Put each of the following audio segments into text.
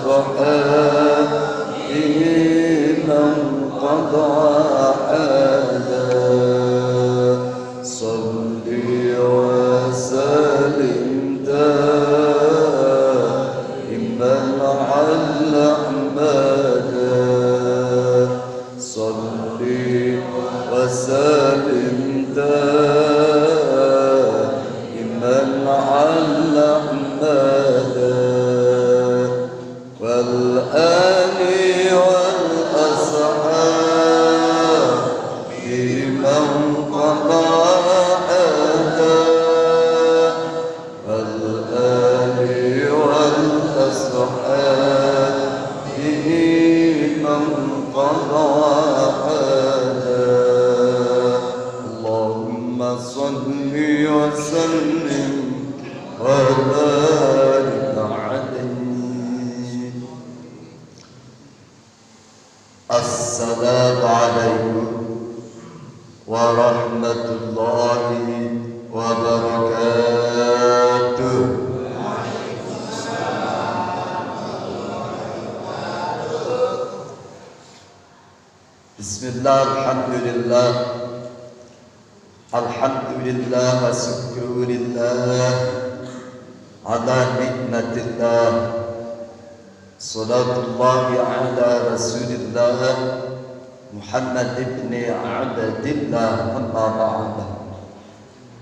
والأصحاب من قضى حاجة صل وسلم دائما على أحمد صل وسلم دائما على أحمد والآل والأصحاب من قضى حاجة والآل والأصحاب من قضى حاجة اللهم صل وسلم وبارك عليه. السلام عليكم ورحمة الله وبركاته. Bismillah, alhamdulillah, alhamdulillah wa syukurillah ala nikmatillah, salatullahi ala rasulillah Muhammad ibn Abdillah, amma ba'da.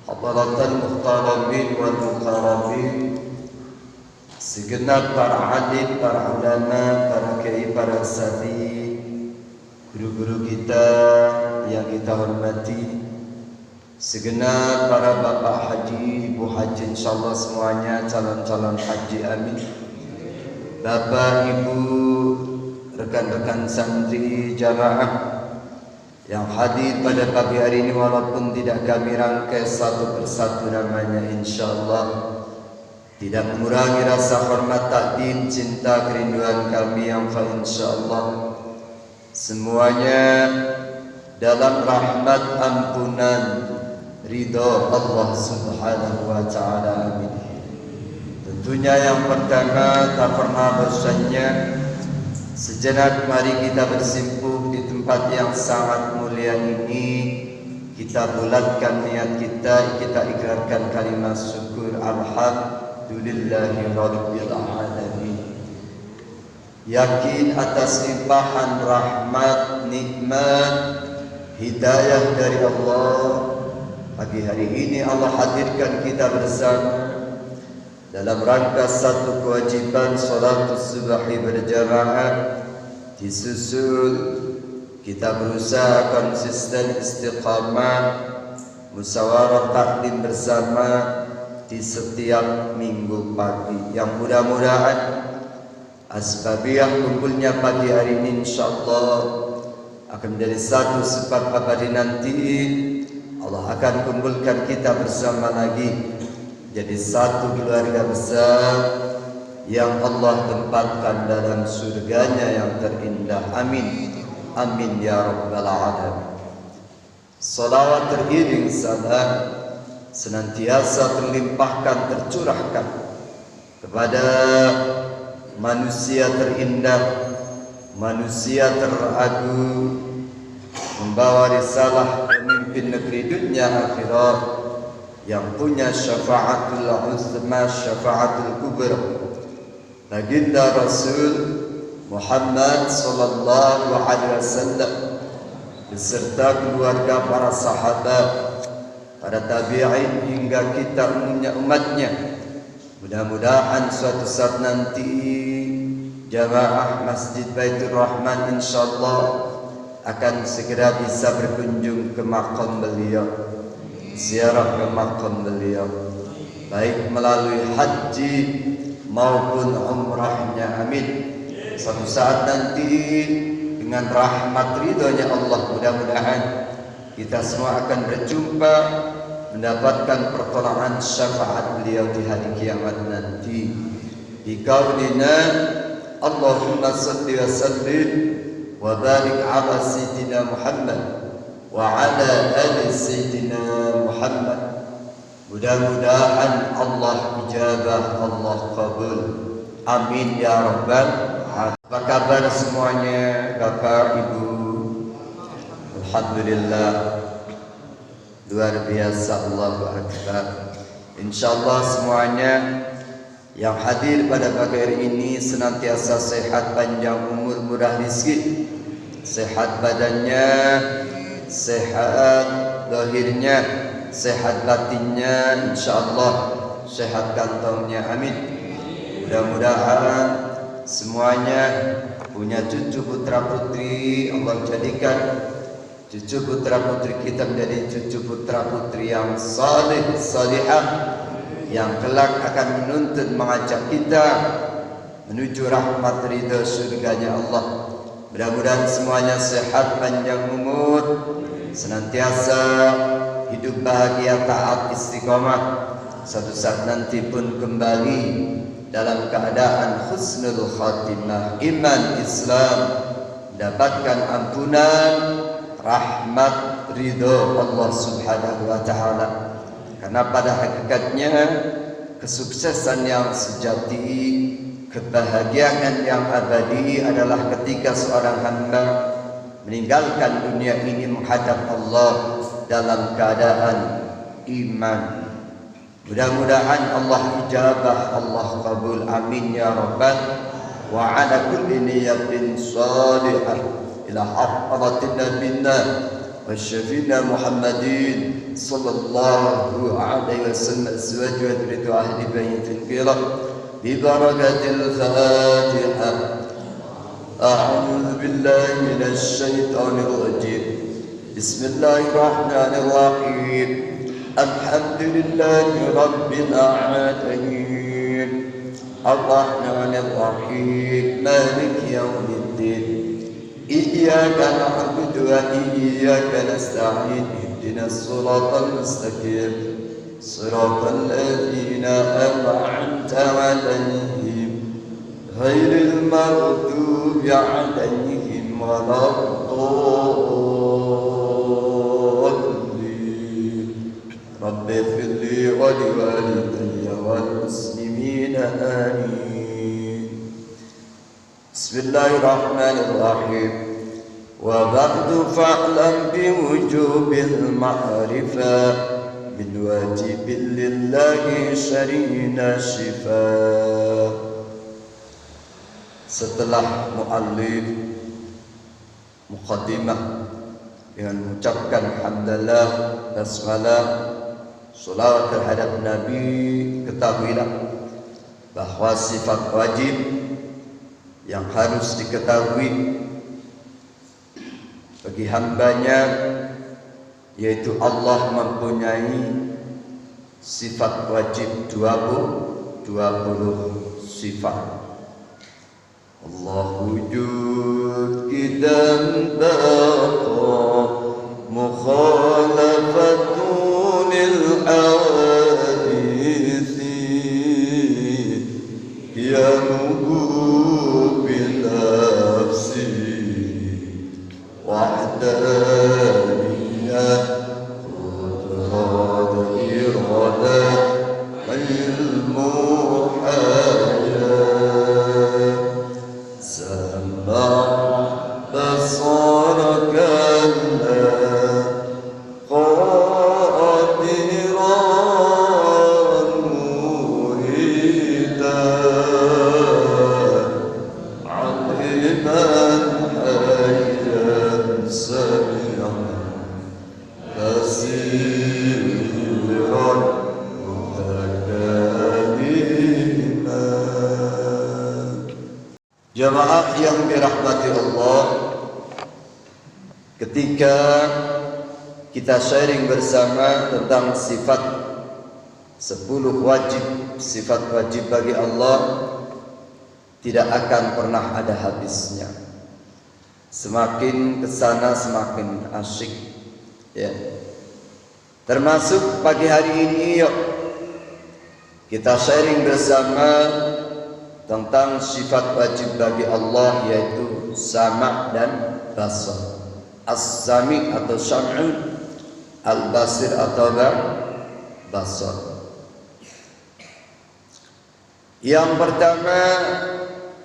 Hadaratul muhtaramin wal mukarramin, segenap para alim, para ulama, para kiai, para safi, guru-guru kita yang kita hormati, segenap para bapak haji, ibu haji, insyaallah semuanya calon-calon haji, amin. Bapak, ibu, rekan-rekan santri jamaah yang hadir pada pagi hari ini, walaupun tidak kami rangkai satu persatu namanya, insyaallah tidak mengurangi rasa hormat, takdim, cinta, kerinduan kami yang insyaallah semuanya dalam rahmat, ampunan, ridho Allah subhanahu wa ta'ala, amin. Tentunya yang pertama, tak pernah bosannya sejenak mari kita bersimpuh di tempat yang sangat mulia ini. Kita bulatkan niat kita, kita ikrarkan kalimat syukur, alhamdulillahi rabbil alamin. Yakin atas limpahan rahmat, nikmat, hidayah dari Allah, pagi hari ini Allah hadirkan kita bersama dalam rangka satu kewajiban salatus subahi berjamaah. Disusul kita berusaha konsisten, istiqamah, musyawarah taklim bersama di setiap minggu pagi, yang mudah-mudahan asbabiyah kumpulnya pagi hari ini insyaallah akan menjadi satu sebab abadi nanti. Allah akan kumpulkan kita bersama lagi jadi satu keluarga besar yang Allah tempatkan dalam surganya yang terindah, amin, amin ya rabbal alamin. Salawat teriring salam senantiasa terlimpahkan, tercurahkan kepada manusia terindah, manusia teragung, membawa risalah pemimpin negeri dunia akhirat yang punya syafaatul uzma, syafaatul kubra, baginda Rasul Muhammad sallallahu alaihi wasallam beserta keluarga, para sahabat, para tabi'in hingga kita umumnya umatnya. Mudah-mudahan suatu saat nanti jamaah Masjid Baitur Rahman insyaallah akan segera bisa berkunjung ke makam beliau, ziarah ke makam beliau, baik melalui haji maupun umrahnya, amin. Suatu saat nanti dengan rahmat ridhonya Allah, mudah-mudahan kita semua akan berjumpa, mendapatkan pertolongan syafaat beliau di hari kiamat nanti. Di qaulina Allahumma salli wa sallim wa barik ala sayyidina Muhammad wa ala ali sayyidina Muhammad Mudah-mudahan Allah ijabah, Allah kabul. Amin ya rabbal alamin. Apa kabar semuanya, Bapak Ibu? Alhamdulillah, luar biasa, Allahu Akbar. Insyaallah semuanya yang hadir pada pagi hari ini senantiasa sehat, panjang umur, murah rezeki, sehat badannya, sehat lahirnya, sehat batinnya, insyaallah sehat kantongnya, amin. Mudah-mudahan semuanya punya cucu putra putri, Allah jadikan cucu putra putri kita menjadi cucu putra putri yang saleh, salihah, yang kelak akan menuntun mengajak kita menuju rahmat ridha surganya Allah. Mudah-mudahan semuanya sehat, panjang umur, senantiasa hidup bahagia, taat, istiqomah, suatu saat nanti pun kembali dalam keadaan husnul khatimah, iman, Islam, dapatkan ampunan, rahmat, ridho Allah subhanahu wa ta'ala. Karena pada hakikatnya kesuksesan yang sejati, kebahagiaan yang abadi adalah ketika seorang hamba meninggalkan dunia ini menghadap Allah dalam keadaan iman. Mudah-mudahan Allah ijabah, Allah kabul, amin ya rabbal wa ala kulli niyatin salihah ila hadratin nabiyina wa syafiina Muhammadin sallallahu alaihi wasallam azwaj wa dhurriyyatu ahli baitin kiram bi barakatil Fatihah. A'udzu billahi minasy syaithanir rajim. Bismillahirrahmanirrahim. Alhamdulillahi rabbil alamin. Ar-Rahmanir Rahim. Maliki yaumiddin. Iyyaka na'budu wa iyyaka nasta'in. Ihdinas siratal mustaqim. Siratal ladzina an'amta 'alaihim ghairil maghdubi 'alaihim waladdallin. Rabbi ighfirli wa liwalidayya wal muslimina amin. Bismillahirrahmanirrahim. Wa ba'du fa'lam bi wujubil ma'rifah min wajibin lillahi syarina shifa. Setelah muallif muqaddimah dengan mengucapkan hamdalah, basmalah, salawat terhadap Nabi, ketahuilah bahwa sifat wajib yang harus diketahui bagi hambanya, yaitu Allah mempunyai sifat wajib 20 sifat. Allah wujud qidam baqa mukhalafatun al-hadithi yanubu bilafsi wahdaniyah qudrat iradah ilmu hayat sama basarakan qadiran muhidan aliman hayyan sami'an basiran mutakaliman. Jamaah yang dirahmati Allah, ketika kita sharing bersama tentang sifat 10 wajib, sifat wajib bagi Allah tidak akan pernah ada habisnya. Semakin kesana semakin asyik, ya. Termasuk pagi hari ini, yuk kita sharing bersama tentang sifat wajib bagi Allah, yaitu sama dan basar. As-sami atau syam'u, al-basir atau basar. Yang pertama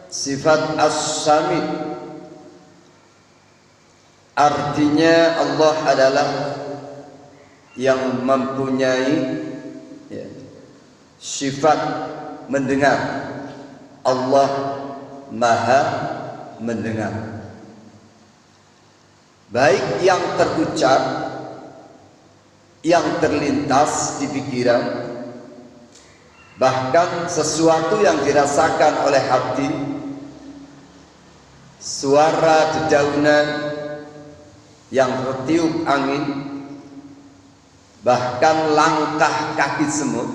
sifat as-sami, artinya Allah adalah yang mempunyai sifat mendengar. Allah maha mendengar, baik yang terucap, yang terlintas di pikiran, bahkan sesuatu yang dirasakan oleh hati, suara dedaunan yang tertiup angin, bahkan langkah kaki semut,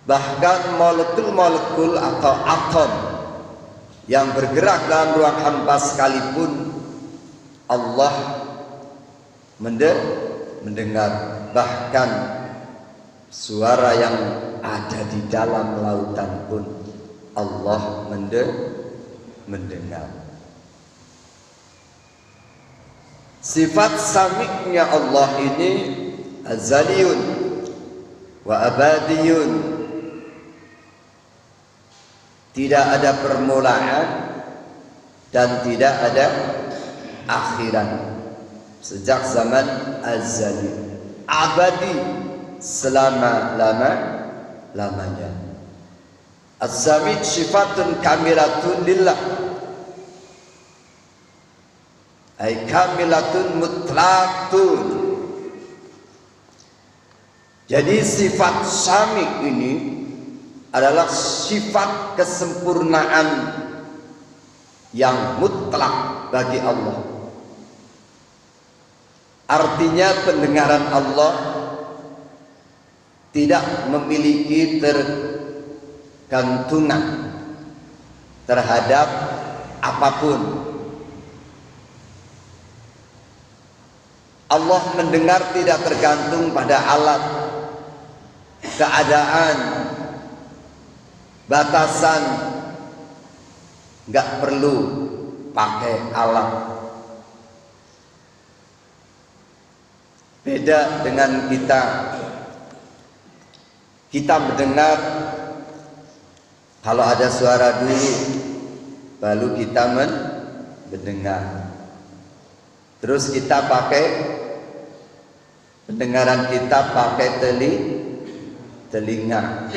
bahkan molekul-molekul atau atom yang bergerak dalam ruang hampa sekalipun Allah mendengar. Bahkan suara yang ada di dalam lautan pun Allah mendengar. Sifat sami'nya Allah ini azaliyun wa abadiyun, tidak ada permulaan dan tidak ada akhiran, sejak zaman azali, abadi, selama-lamanya. As-sami' sifatun kamilatun lillah, ay kamilatun mutlaqun. Jadi sifat sami' ini adalah sifat kesempurnaan yang mutlak bagi Allah. Artinya pendengaran Allah tidak memiliki tergantungan terhadap apapun. Allah mendengar tidak tergantung pada alat, keadaan, batasan, nggak perlu pakai alat. Beda dengan kita mendengar, kalau ada suara dulu baru kita mendengar. Terus kita pakai pendengaran kita pakai telinga.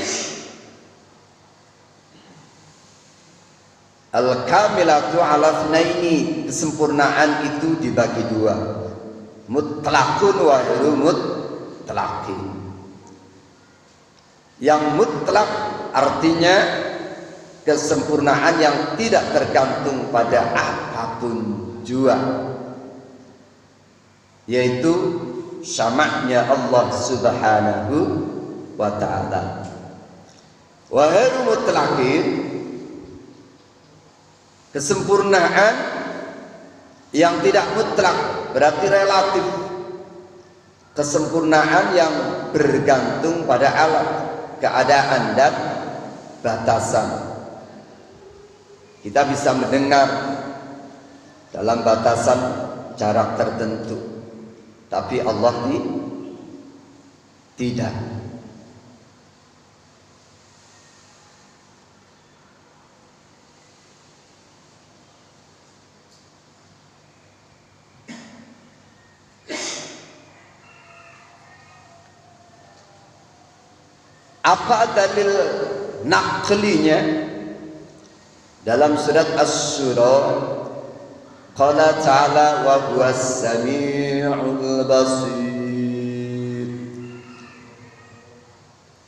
Al-kamilatu ala thnaini, kesempurnaan itu dibagi dua, mutlakun wa ghairu mutlaqin. Yang mutlak artinya kesempurnaan yang tidak tergantung pada apapun jua, yaitu sama'nya Allah subhanahu wa ta'ala. Wa ghairu mutlaqin, kesempurnaan yang tidak mutlak, berarti relatif. Kesempurnaan yang bergantung pada alat, keadaan dan batasan. Kita bisa mendengar dalam batasan jarak tertentu, tapi Allah tidak. Apa dalil naqlinya? Dalam surat Asy-Syura, qala ta'ala wa huwas sami'ul basir.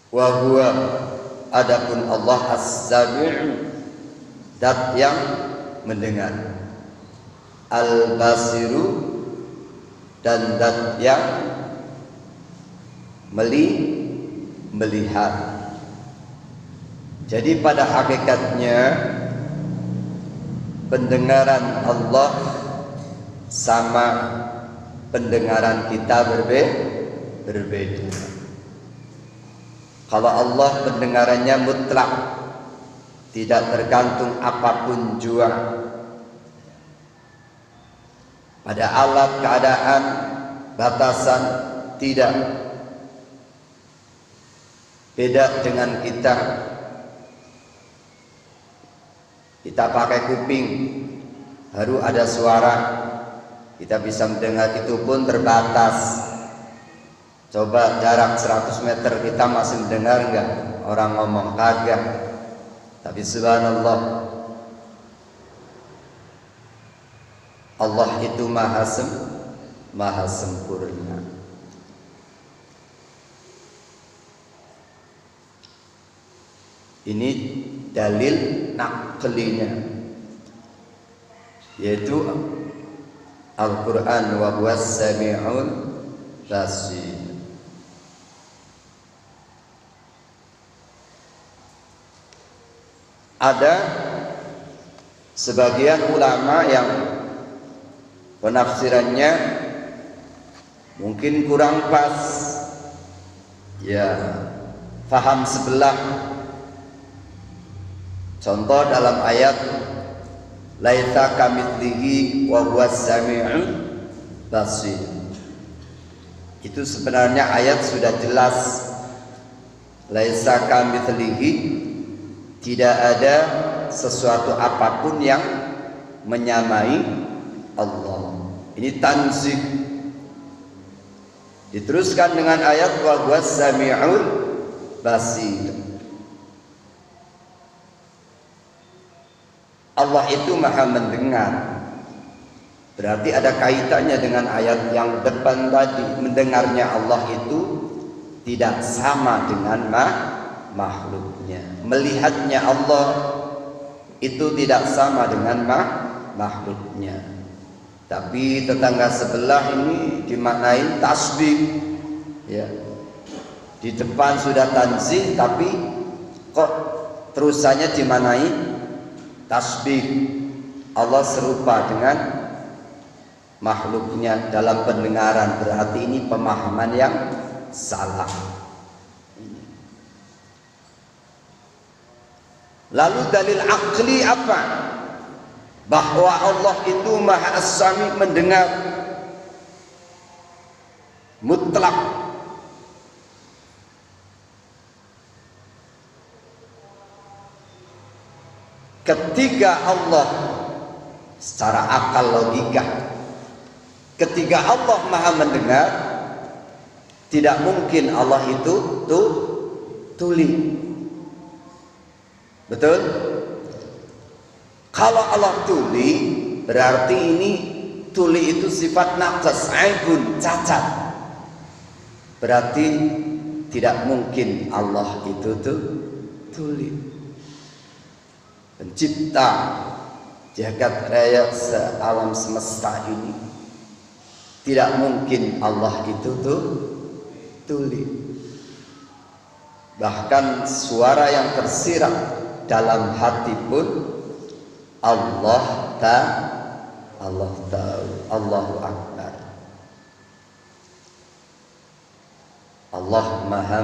Wa huwa, adapun Allah as-sami', zat yang mendengar, al-basiru, dan zat yang melihat. Jadi pada hakikatnya pendengaran Allah sama pendengaran kita berbeda. Kalau Allah pendengarannya mutlak, tidak tergantung apapun jua, pada alat, keadaan, batasan, tidak. Beda dengan kita pakai kuping, baru ada suara, kita bisa mendengar, itu pun terbatas. Coba jarak 100 meter kita masih mendengar enggak orang ngomong? Kagak. Tapi subhanallah, Allah itu maha sempurna. Ini dalil naqlinya, yaitu Al-Quran wa huwas sami'ul basir. Ada sebagian ulama yang penafsirannya mungkin kurang pas, ya, faham sebelah. Contoh dalam ayat laisa kamitslihi wa huwas sami'ul basir, itu sebenarnya ayat sudah jelas. Laisa kamitslihi, tidak ada sesuatu apapun yang menyamai Allah. Ini tanzih. Diteruskan dengan ayat wa huwas sami'ul basir. Allah itu maha mendengar. Berarti ada kaitannya dengan ayat yang depan tadi. Mendengarnya Allah itu tidak sama dengan makhluknya. Melihatnya Allah itu tidak sama dengan makhluknya. Tapi tetangga sebelah ini dimaknai tasbih, ya. Di depan sudah tanzih, tapi kok terusannya dimaknai tasbih. Allah serupa dengan makhluknya dalam pendengaran. Berarti ini pemahaman yang salah. Lalu dalil akli apa? Bahwa Allah itu maha as-sami, mendengar mutlak. Ketika Allah secara akal logika, ketika Allah maha mendengar, tidak mungkin Allah itu tuli. Betul? Kalau Allah tuli, berarti ini tuli itu sifat naqas, aibun, cacat. Berarti tidak mungkin Allah itu tuli. Pencipta jagat raya alam semesta ini, tidak mungkin Allah itu tuli. Bahkan suara yang tersirat dalam hati pun Allah tahu. Allahu Akbar. Allah maha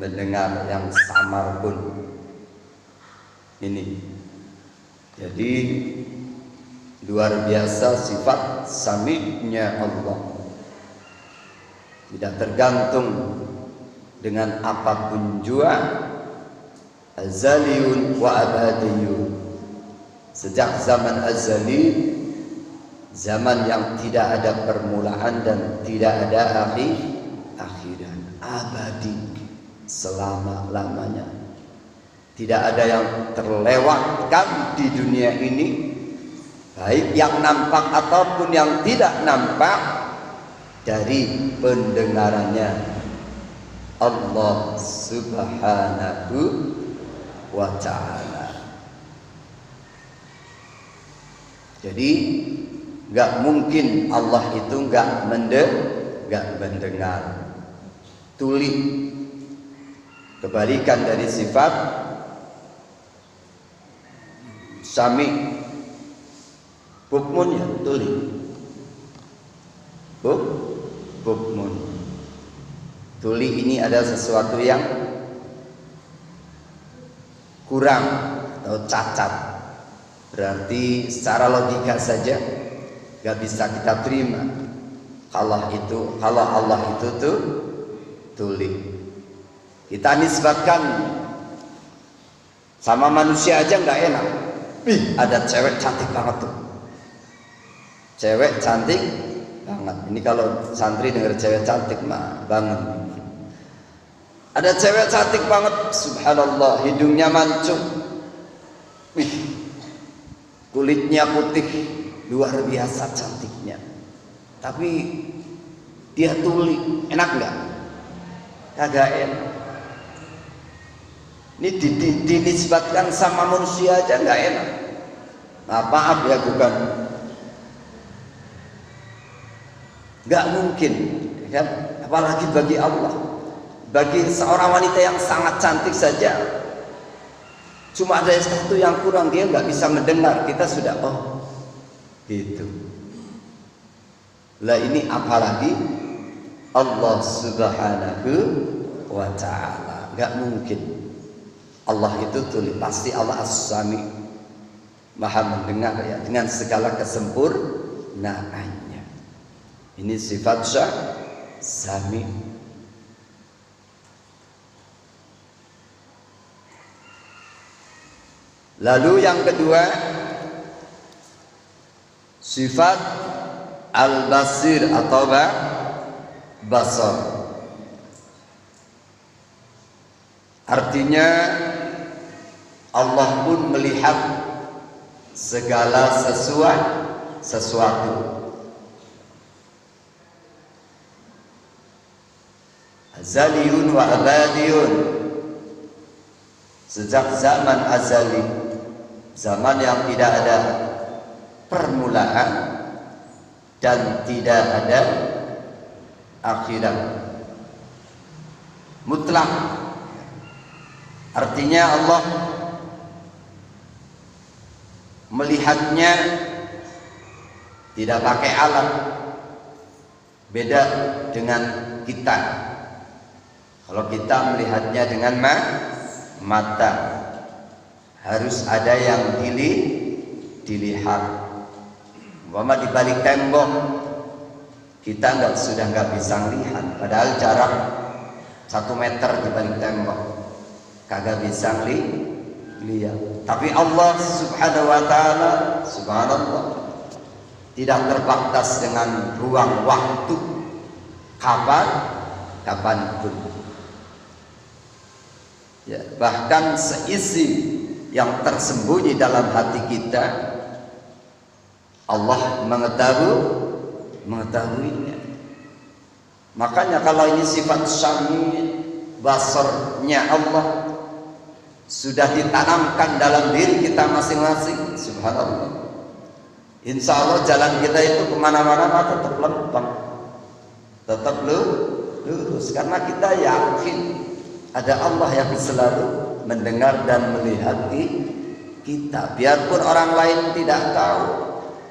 mendengar, yang samar pun. Ini jadi luar biasa sifat sami'nya Allah. Tidak tergantung dengan apapun jua, azaliyun wa abadiyun. Sejak zaman azali, zaman yang tidak ada permulaan dan tidak ada akhiran, abadi, selama-lamanya. Tidak ada yang terlewatkan di dunia ini, baik yang nampak ataupun yang tidak nampak, dari pendengarannya Allah subhanahu wa ta'ala. Jadi gak mungkin Allah itu gak mendengar. Tuli, kebalikan dari sifat sami. Bukmun ya, tuli. Bukmun. Tuli ini ada sesuatu yang kurang atau cacat. Berarti secara logika saja gak bisa kita terima kalau Allah itu tuli. Kita nisbatkan sama manusia aja nggak enak. Ada cewek cantik banget tuh. Cewek cantik banget. Ini kalau santri dengar cewek cantik mah bangun. Ada cewek cantik banget, subhanallah, hidungnya mancung. Kulitnya putih, luar biasa cantiknya. Tapi dia tuli, enak nggak? Kagak enak. Ini dinisbatkan sama manusia aja nggak enak. Nah, maaf ya, bukan, nggak mungkin, kan? Apalagi bagi Allah, bagi seorang wanita yang sangat cantik saja, cuma ada satu yang kurang, dia nggak bisa mendengar. Kita sudah gitu. Lah ini apalagi Allah Subhanahu wa Ta'ala, nggak mungkin. Allah itu tuli, pasti Allah As-Sami, Maha mendengar ya, dengan segala kesempurnaannya. Ini sifat Sami. Lalu yang kedua, sifat Al-Basir atau Basar. Artinya Allah pun melihat segala sesuatu. Azaliyun wa abadiyun. Sejak zaman azali, zaman yang tidak ada permulaan dan tidak ada akhirat, mutlak. Artinya Allah melihatnya tidak pakai alat, beda dengan kita. Kalau kita melihatnya dengan mata, harus ada yang dilihat. Umpama di balik tembok, kita sudah nggak bisa lihat, padahal jarak 1 meter di balik tembok, kagak bisa lihat. Tapi Allah Subhanahu wa Ta'ala, subhanallah, tidak terbatas dengan ruang waktu, kapanpun. Ya, bahkan seisi yang tersembunyi dalam hati kita, Allah mengetahuinya. Makanya kalau ini sifat Sami, Basarnya Allah sudah ditanamkan dalam diri kita masing-masing, subhanallah, insya Allah jalan kita itu kemana-mana tetap lempeng, tetap lurus, karena kita yakin ada Allah yang selalu mendengar dan melihat kita. Biarpun orang lain tidak tahu,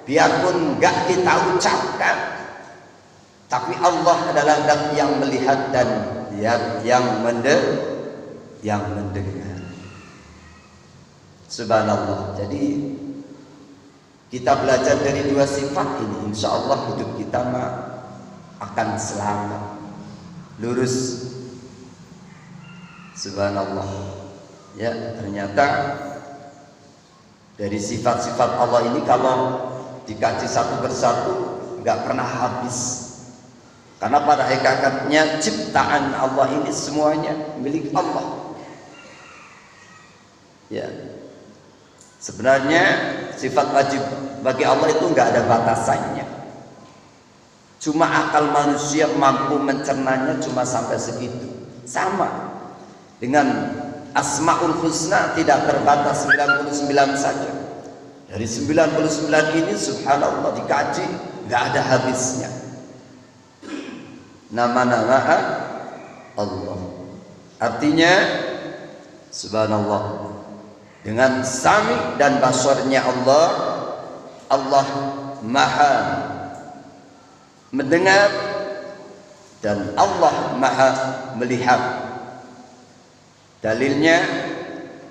biarpun gak kita ucapkan, tapi Allah adalah zat yang melihat dan yang mendengar. Subhanallah. Jadi kita belajar dari dua sifat ini, insya Allah hidup kita akan selamat, lurus. Subhanallah. Ya, ternyata dari sifat-sifat Allah ini kalau dikaji satu persatu nggak pernah habis. Karena pada hakikatnya ciptaan Allah ini semuanya milik Allah. Ya. Sebenarnya sifat wajib bagi Allah itu nggak ada batasannya. Cuma akal manusia mampu mencernanya cuma sampai segitu. Sama dengan Asmaul Husna, tidak terbatas 99 saja. Dari 99 ini subhanallah dikaji nggak ada habisnya. Nama-nama Allah. Artinya subhanallah, dengan Sami dan Basarnya Allah, Allah Maha mendengar dan Allah Maha melihat. Dalilnya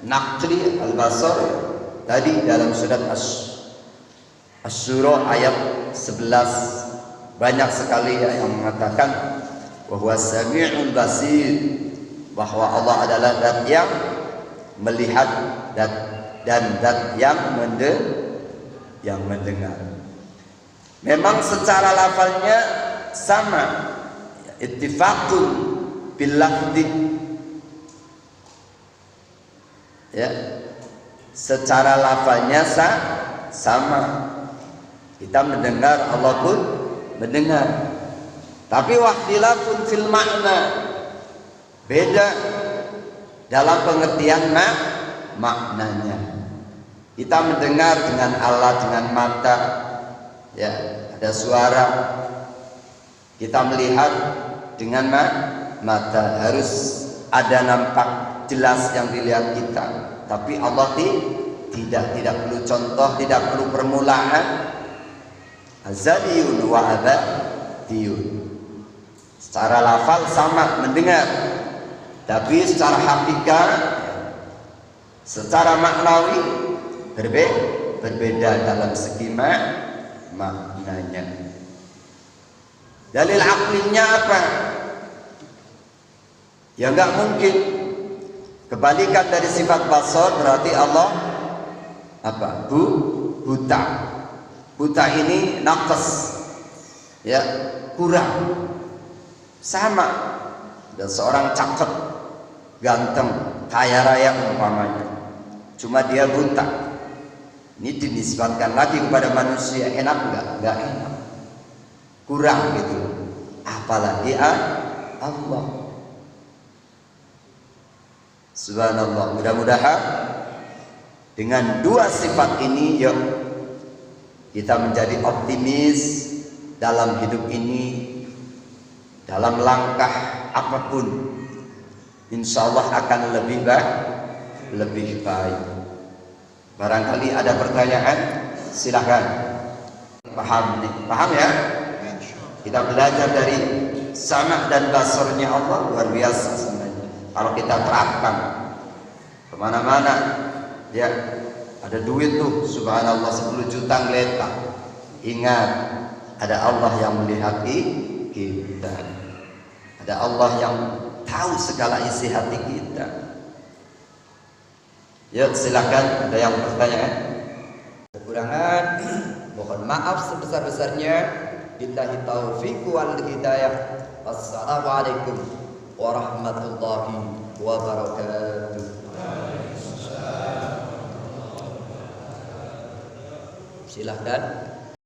Naqli al-Basar tadi dalam surat Asy-Syura ayat 11, banyak sekali yang mengatakan bahwa Sami'ul Basir, bahwa Allah adalah zat yang melihat dan zat yang mendengar. Memang secara lafalnya sama, ittifaqun bil lafzi. Ya, secara lafalnya sama. Kita mendengar, Allah pun mendengar. Tapi wakhtilafun fil makna, beda dalam pengertian maknanya. Kita mendengar dengan Allah, dengan mata, ya, ada suara. Kita melihat dengan mata, harus ada nampak jelas yang dilihat kita. Tapi Allah tidak perlu contoh, tidak perlu permulaan. Azaliyun wa abadiyun. Secara lafal sama, mendengar, tapi secara hakikat, secara maknawi berbeda dalam segi maknanya. Dalil aklinya apa? Ya enggak mungkin. Kebalikan dari sifat basar berarti Allah apa? Buta. Buta ini naqas, ya, kurang. Sama, dan seorang cakep, ganteng, kaya raya umpamanya, cuma dia buta. Ini dinisbatkan lagi kepada manusia, enak enggak? Enggak enak, kurang gitu. Apalagi Allah. Subhanallah. Mudah-mudahan dengan dua sifat ini, yuk kita menjadi optimis dalam hidup ini. Dalam langkah apapun, insya Allah akan lebih baik. Barangkali ada pertanyaan, silahkan. Paham ya? Kita belajar dari sama dan basarnya Allah, luar biasa sebenarnya. Kalau kita terapkan kemana-mana, ya, ada duit tuh, subhanallah 10 juta ngeletak. Ingat, ada Allah yang melihat kita. Ada Allah yang tahu segala isi hati kita. Ya, silakan, ada yang bertanya. Kekurangan, mohon maaf sebesar-besarnya. Billahi taufiq wal hidayah. Assalamualaikum warahmatullahi wabarakatuh. Silakan.